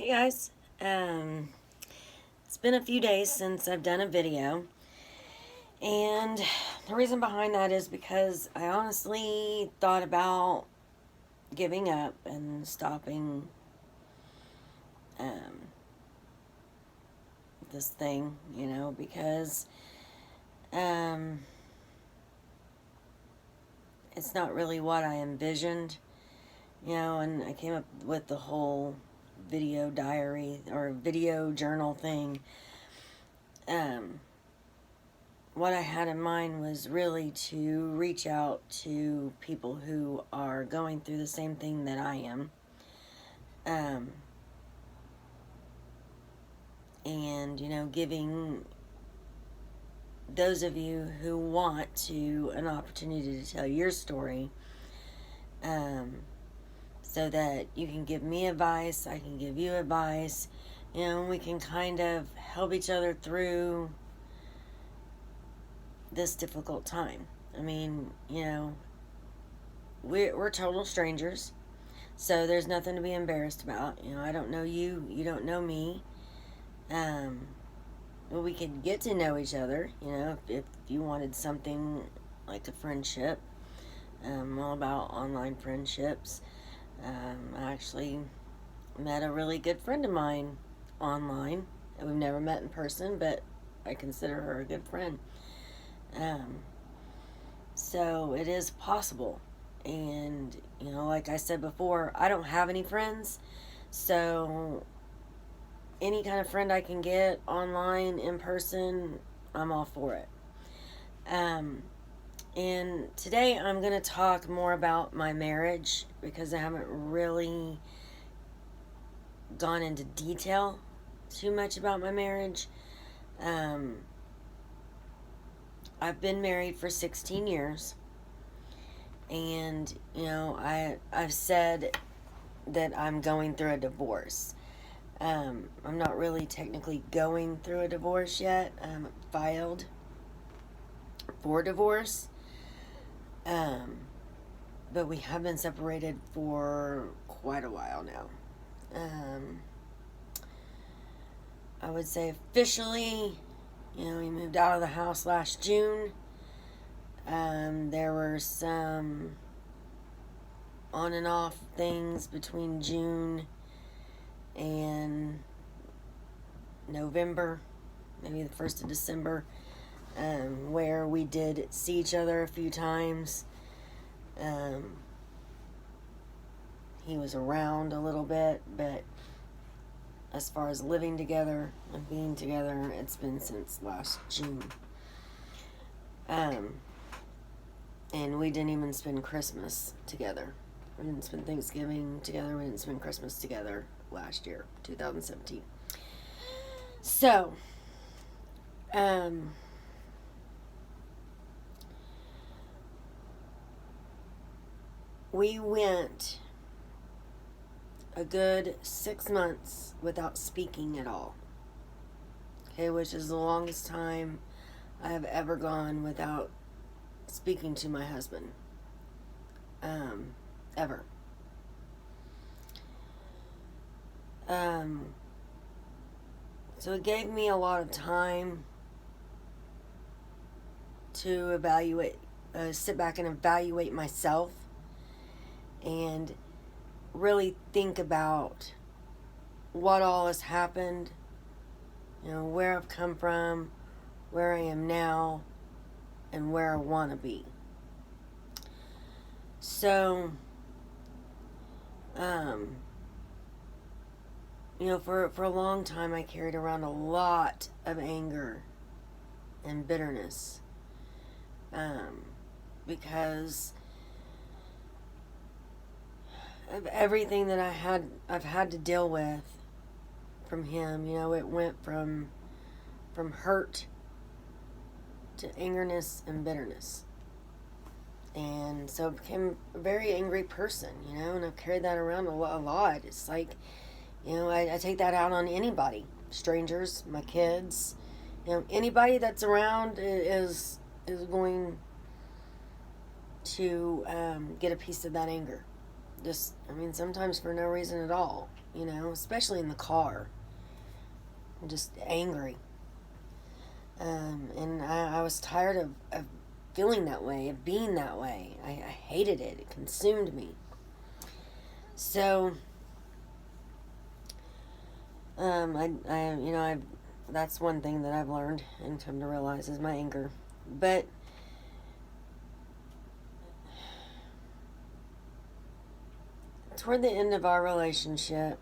guys, um, it's been a few days since I've done a video, and the reason behind that is because I honestly thought about giving up and stopping um, this thing, because um, it's not really what I envisioned, and I came up with the whole video diary or video journal thing. What I had in mind was really to reach out to people who are going through the same thing that I am. And, giving those of you who want to an opportunity to tell your story, so that you can give me advice, I can give you advice, we can kind of help each other through this difficult time. I mean, we're total strangers, so there's nothing to be embarrassed about. I don't know you, you don't know me. Well, we could get to know each other, if you wanted something like a friendship. I'm all about online friendships. I actually met a really good friend of mine online. We've never met in person, but I consider her a good friend. So it is possible. And, like I said before, I don't have any friends. So any kind of friend I can get online, in person, I'm all for it. And today I'm going to talk more about my marriage because I haven't really gone into detail too much about my marriage. I've been married for 16 years, and I've said that I'm going through a divorce. I'm not really technically going through a divorce yet. I'm filed for divorce, but we have been separated for quite a while now. I would say officially, we moved out of the house last June. There were some on and off things between June and November, maybe the 1st of December, where we did see each other a few times. He was around a little bit, but as far as living together and being together, it's been since last June. And we didn't even spend Christmas together. We didn't spend Thanksgiving together. We didn't spend Christmas together last year, 2017. So, we went a good 6 months without speaking at all. Okay, which is the longest time I have ever gone without speaking to my husband. Ever. So it gave me a lot of time to sit back and evaluate myself and really think about what all has happened, where I've come from, where I am now, and where I want to be. So, for a long time I carried around a lot of anger and bitterness, because of everything that I've had to deal with from him. It went from hurt to angerness and bitterness. And so I became a very angry person, and I've carried that around a lot. It's like, I take that out on anybody, strangers, my kids, anybody that's around is going to get a piece of that anger. Sometimes for no reason at all. you know, especially in the car. I'm just angry. And I was tired of feeling that way, of being that way. I hated it. It consumed me. So, that's one thing that I've learned and come to realize is my anger. But toward the end of our relationship,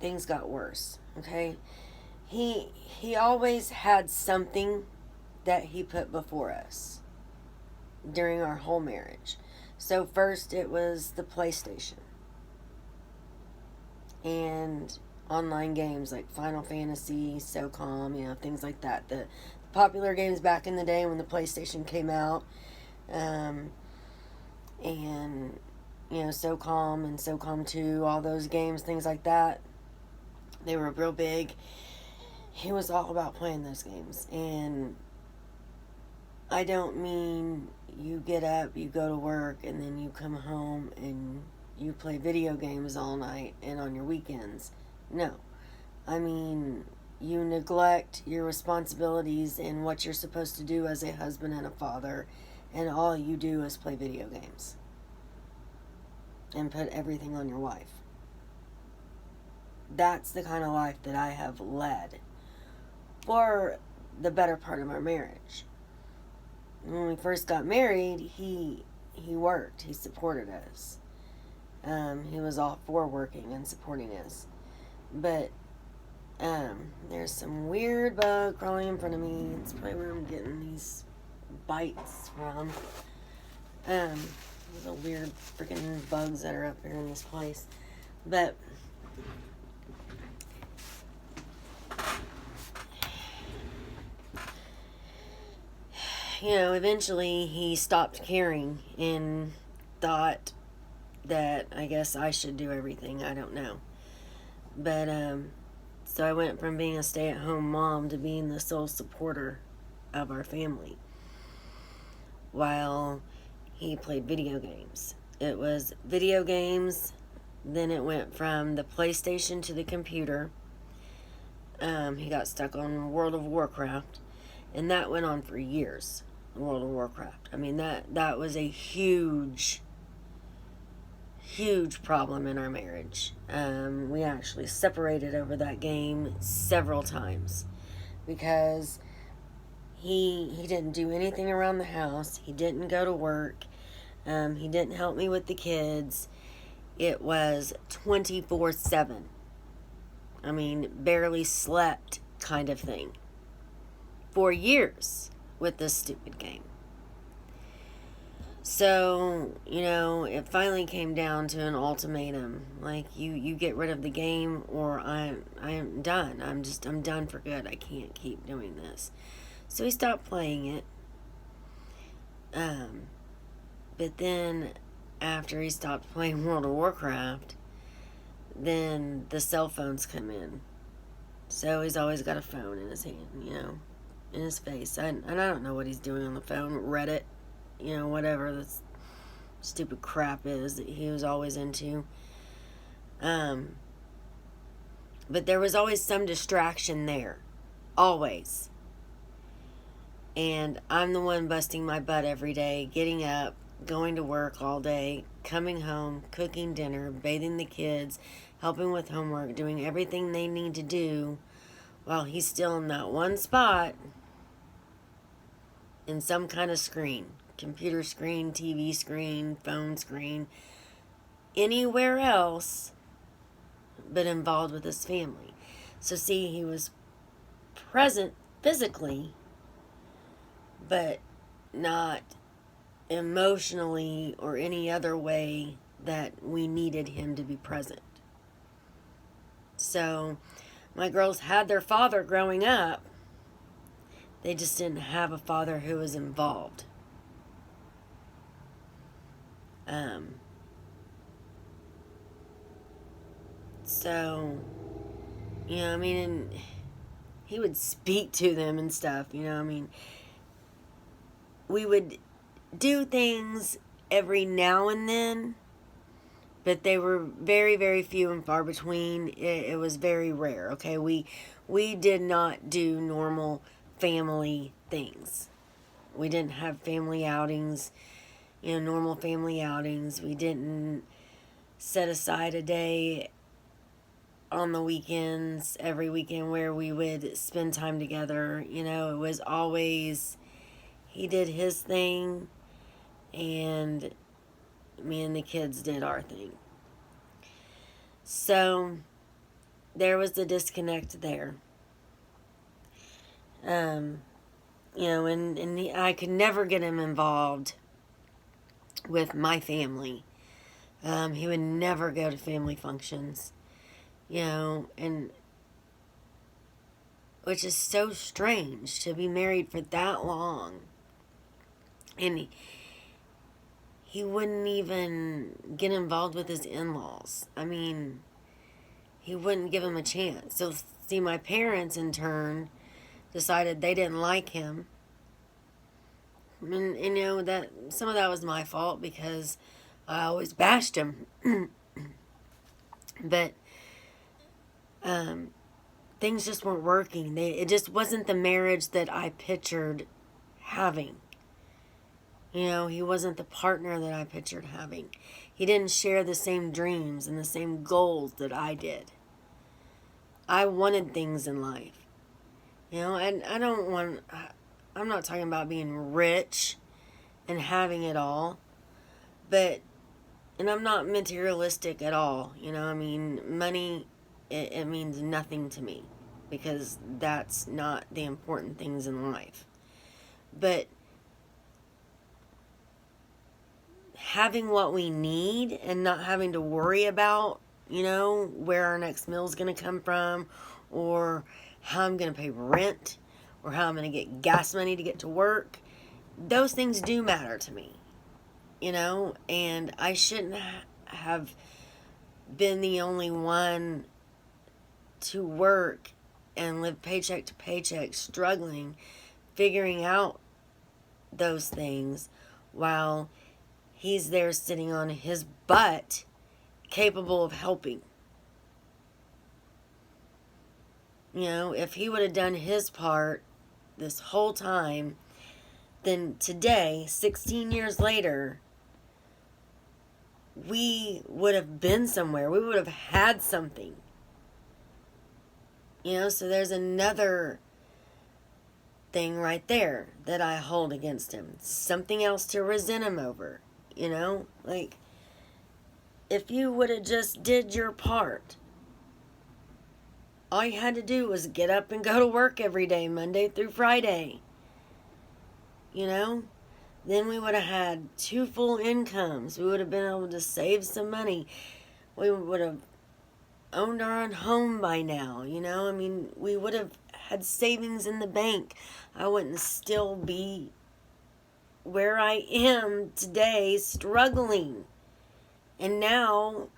things got worse. Okay, he always had something that he put before us during our whole marriage. So first it was the PlayStation and online games like Final Fantasy, SOCOM, you know, things like that. The popular games back in the day when the PlayStation came out, and you know, SOCOM and SOCOM 2, all those games, things like that. They were real big. He was all about playing those games. And I don't mean you get up, you go to work, and then you come home and you play video games all night and on your weekends. No. I mean, you neglect your responsibilities and what you're supposed to do as a husband and a father, and all you do is play video games and put everything on your wife. That's the kind of life that I have led for the better part of our marriage. When we first got married, he worked. He supported us. He was all for working and supporting us. But there's some weird bug crawling in front of me. It's probably where I'm getting these bites from. There's a weird freaking bugs that are up here in this place. But you know, eventually he stopped caring and thought that I guess I should do everything. I don't know. But, so I went from being a stay-at-home mom to being the sole supporter of our family while he played video games. It was video games, then it went from the PlayStation to the computer. He got stuck on World of Warcraft, and that went on for years. World of Warcraft. I mean, that was a huge problem in our marriage. We actually separated over that game several times because he didn't do anything around the house. He didn't go to work. He didn't help me with the kids. It was 24/7. I mean, barely slept kind of thing. For years with this stupid game. So, you know, it finally came down to an ultimatum. Like, you get rid of the game or I'm done. I'm done for good. I can't keep doing this. So he stopped playing it. But then after he stopped playing World of Warcraft, then the cell phones come in. So he's always got a phone in his hand, you know, in his face. And I don't know what he's doing on the phone. Reddit, you know, whatever this stupid crap is that he was always into. But there was always some distraction there. Always. And I'm the one busting my butt every day, getting up, going to work all day, coming home, cooking dinner, bathing the kids, helping with homework, doing everything they need to do while he's still in that one spot in some kind of screen. Computer screen, TV screen, phone screen, anywhere else but involved with his family. So see, he was present physically, but not emotionally or any other way that we needed him to be present. So my girls had their father growing up. They just didn't have a father who was involved. So, you know, I mean, and he would speak to them and stuff, you know, I mean, we would do things every now and then, but they were very, very few and far between. It was very rare. Okay, we did not do normal family things. We didn't have family outings, normal family outings. We didn't set aside a day on the weekends, every weekend, where we would spend time together. It was always he did his thing and me and the kids did our thing. So there was the disconnect there. And I could never get him involved with my family. He would never go to family functions, and which is so strange to be married for that long. And he wouldn't even get involved with his in-laws. I mean, he wouldn't give him a chance. So, see, my parents, in turn, decided they didn't like him. And that some of that was my fault because I always bashed him. But things just weren't working. It just wasn't the marriage that I pictured having. He wasn't the partner that I pictured having. He didn't share the same dreams and the same goals that I did. I wanted things in life. And I'm not talking about being rich and having it all, and I'm not materialistic at all. Money, it means nothing to me because that's not the important things in life. But having what we need and not having to worry about, where our next meal is going to come from, or how I'm going to pay rent, or how I'm going to get gas money to get to work. Those things do matter to me, and I shouldn't have been the only one to work and live paycheck to paycheck, struggling, figuring out those things while he's there sitting on his butt, capable of helping. If he would have done his part this whole time, then today, 16 years later, we would have been somewhere. We would have had something. So there's another thing right there that I hold against him. Something else to resent him over. If you would have just did your part, all you had to do was get up and go to work every day, Monday through Friday. Then we would have had 2 full incomes. We would have been able to save some money. We would have owned our own home by now. We would have had savings in the bank. I wouldn't still be where I am today, struggling. And now,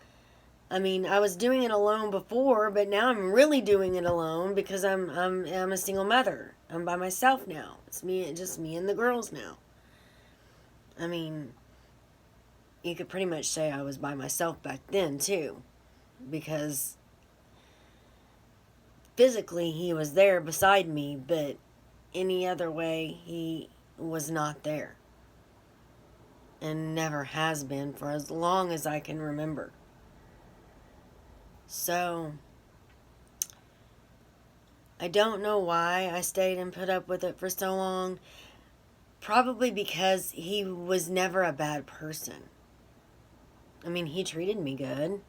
I was doing it alone before, but now I'm really doing it alone because I'm a single mother. I'm by myself now. It's just me and the girls now. You could pretty much say I was by myself back then too, because physically he was there beside me, but any other way he was not there. And never has been for as long as I can remember. So, I don't know why I stayed and put up with it for so long. Probably because he was never a bad person. He treated me good.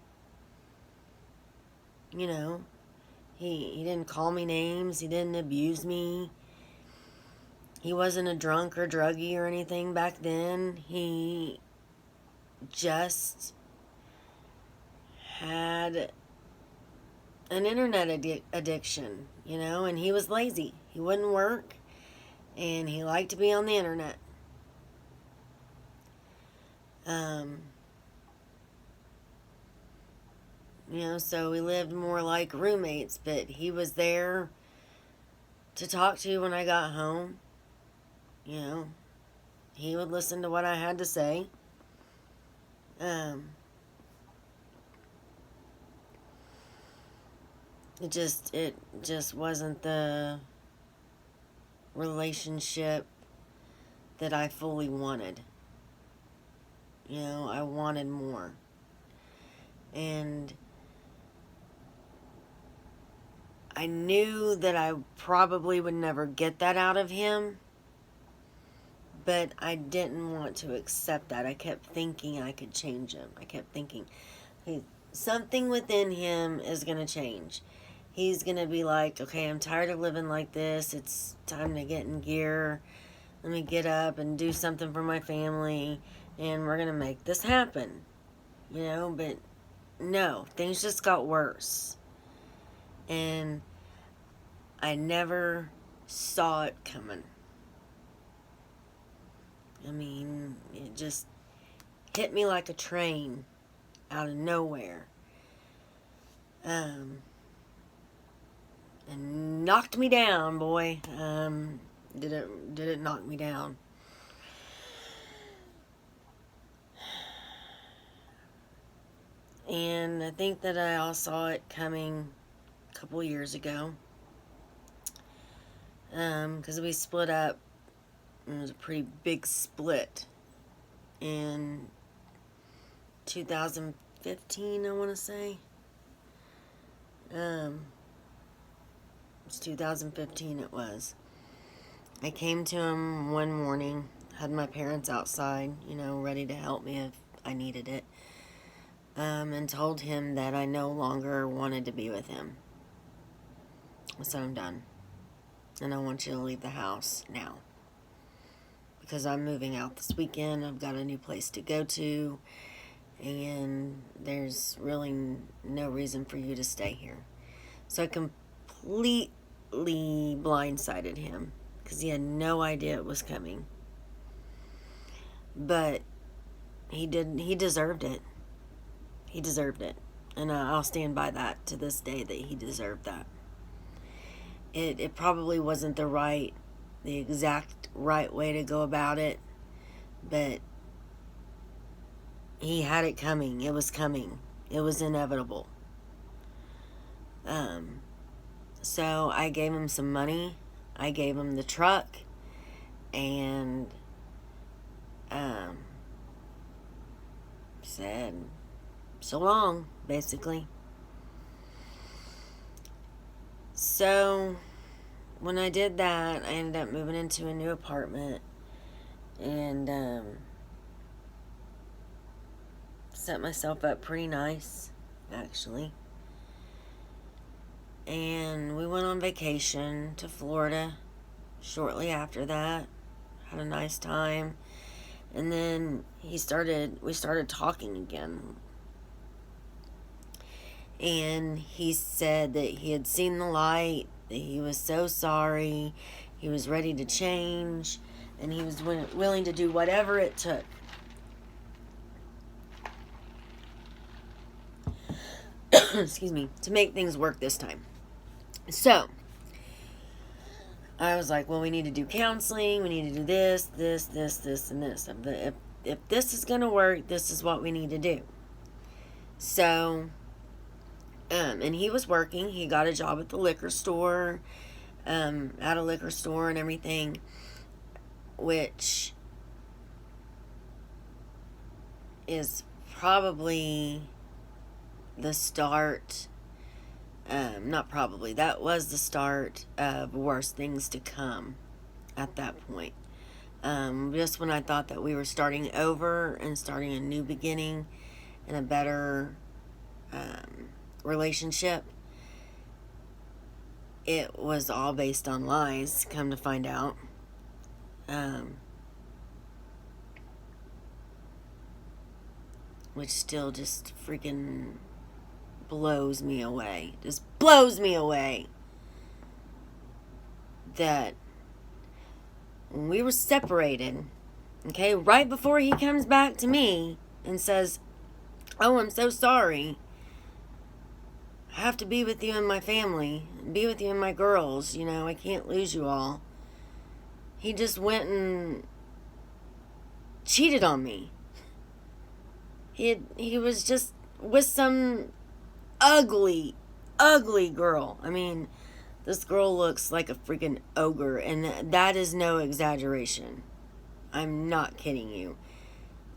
He didn't call me names. He didn't abuse me. He wasn't a drunk or druggie or anything back then. He just had an internet addiction, and he was lazy. He wouldn't work, and he liked to be on the internet. So we lived more like roommates, but he was there to talk to when I got home. He would listen to what I had to say. It just wasn't the relationship that I fully wanted. I wanted more. And I knew that I probably would never get that out of him, but I didn't want to accept that. I kept thinking I could change him. I kept thinking, hey, something within him is going to change. He's going to be like, okay, I'm tired of living like this. It's time to get in gear. Let me get up and do something for my family, and we're going to make this happen. But no, things just got worse. And I never saw it coming. I mean, it just hit me like a train out of nowhere. And knocked me down, boy. Did it knock me down? And I think that I all saw it coming a couple years ago. Because we split up. It was a pretty big split in 2015, I want to say. It was 2015 it was. I came to him one morning, had my parents outside, ready to help me if I needed it, and told him that I no longer wanted to be with him. I said, I'm done. And I want you to leave the house now. Because I'm moving out this weekend. I've got a new place to go to. And there's really no reason for you to stay here. So I completely blindsided him. Because he had no idea it was coming. But he deserved it. He deserved it. And I'll stand by that to this day, that he deserved that. It probably wasn't the exact right way to go about it, but he had it coming. It was coming. It was inevitable. So I gave him some money. I gave him the truck, and said, so long, basically. So when I did that, I ended up moving into a new apartment and set myself up pretty nice, actually. And we went on vacation to Florida shortly after that. Had a nice time. And then we started talking again. And he said that he had seen the light, that he was so sorry, he was ready to change, and he was willing to do whatever it took. Excuse me, to make things work this time. So, I was like, well, we need to do counseling, we need to do this, and this. If this is going to work, this is what we need to do. So, and he was working. He got a job at the liquor store, at a liquor store and everything, which is probably the start, that was the start of worse things to come at that point. Just when I thought that we were starting over and starting a new beginning and a better relationship, it was all based on lies, come to find out. Which still just freaking blows me away. Just blows me away. That when we were separated, okay, right before he comes back to me and says, oh, I'm so sorry, I have to be with you and my family, be with you and my girls, I can't lose you all. He just went and cheated on me. He was just with some ugly, ugly girl. I mean, this girl looks like a freaking ogre, and that is no exaggeration. I'm not kidding you.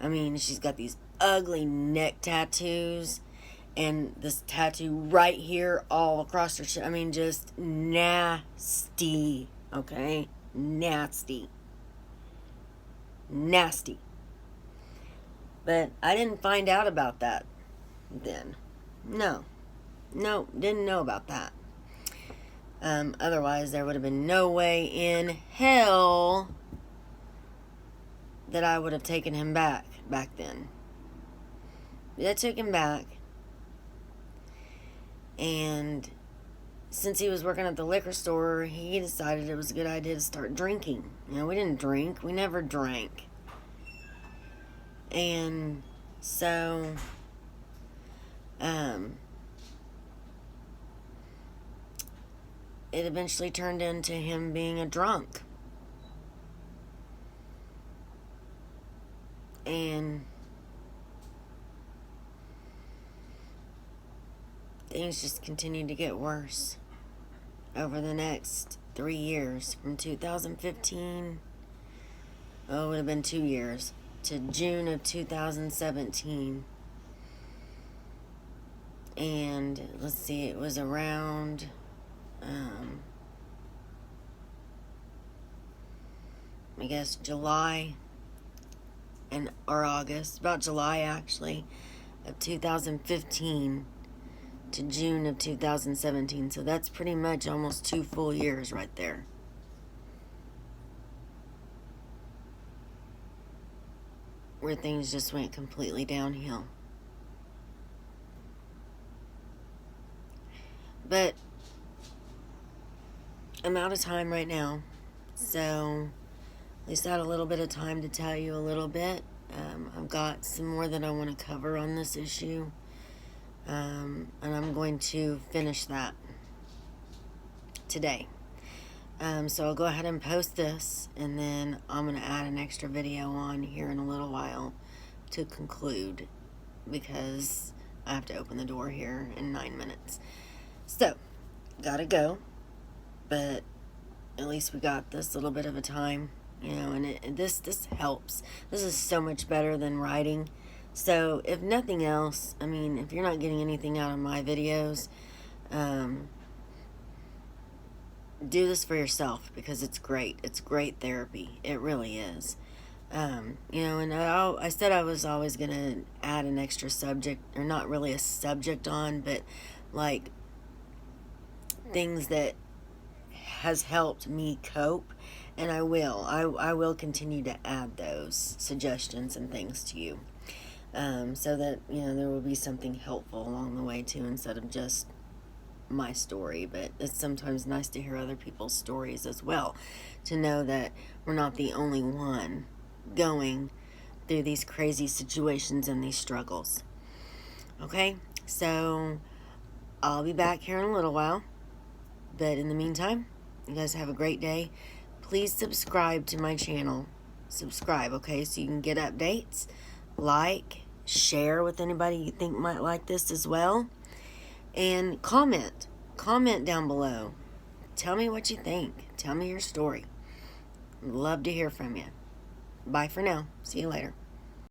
I mean, she's got these ugly neck tattoos and this tattoo right here all across her chest. I mean, just nasty, okay? Nasty. Nasty. But I didn't find out about that then. No, didn't know about that. Otherwise, there would have been no way in hell that I would have taken him back then. But I took him back, and since he was working at the liquor store, he decided it was a good idea to start drinking. You know, we didn't drink. We never drank. And so, it eventually turned into him being a drunk. And things just continued to get worse over the next 3 years, from 2015, it would have been 2 years, to June of 2017. And let's see, it was around I guess July or August, about July actually, of 2015 to June of 2017. So that's pretty much almost 2 full years right there. Where things just went completely downhill. But I'm out of time right now, so at least I had a little bit of time to tell you a little bit. I've got some more that I want to cover on this issue, and I'm going to finish that today. So I'll go ahead and post this, and then I'm going to add an extra video on here in a little while to conclude, because I have to open the door here in 9 minutes. So, gotta go, but at least we got this little bit of a time, you know, and this helps. This is so much better than writing. So, if nothing else, I mean, if you're not getting anything out of my videos, do this for yourself, because it's great. It's great therapy. It really is. You know, and I said I was always going to add an extra subject, or not really a subject on, but like things that has helped me cope, and I will. I will continue to add those suggestions and things to you, so that, you know, there will be something helpful along the way too, instead of just my story. But it's sometimes nice to hear other people's stories as well, to know that we're not the only one going through these crazy situations and these struggles. Okay, so I'll be back here in a little while, but in the meantime, you guys have a great day. Please subscribe to my channel. Subscribe, okay, so you can get updates. Like, share with anybody you think might like this as well. And comment down below. Tell me what you think. Tell me your story. Love to hear from you. Bye for now. See you later.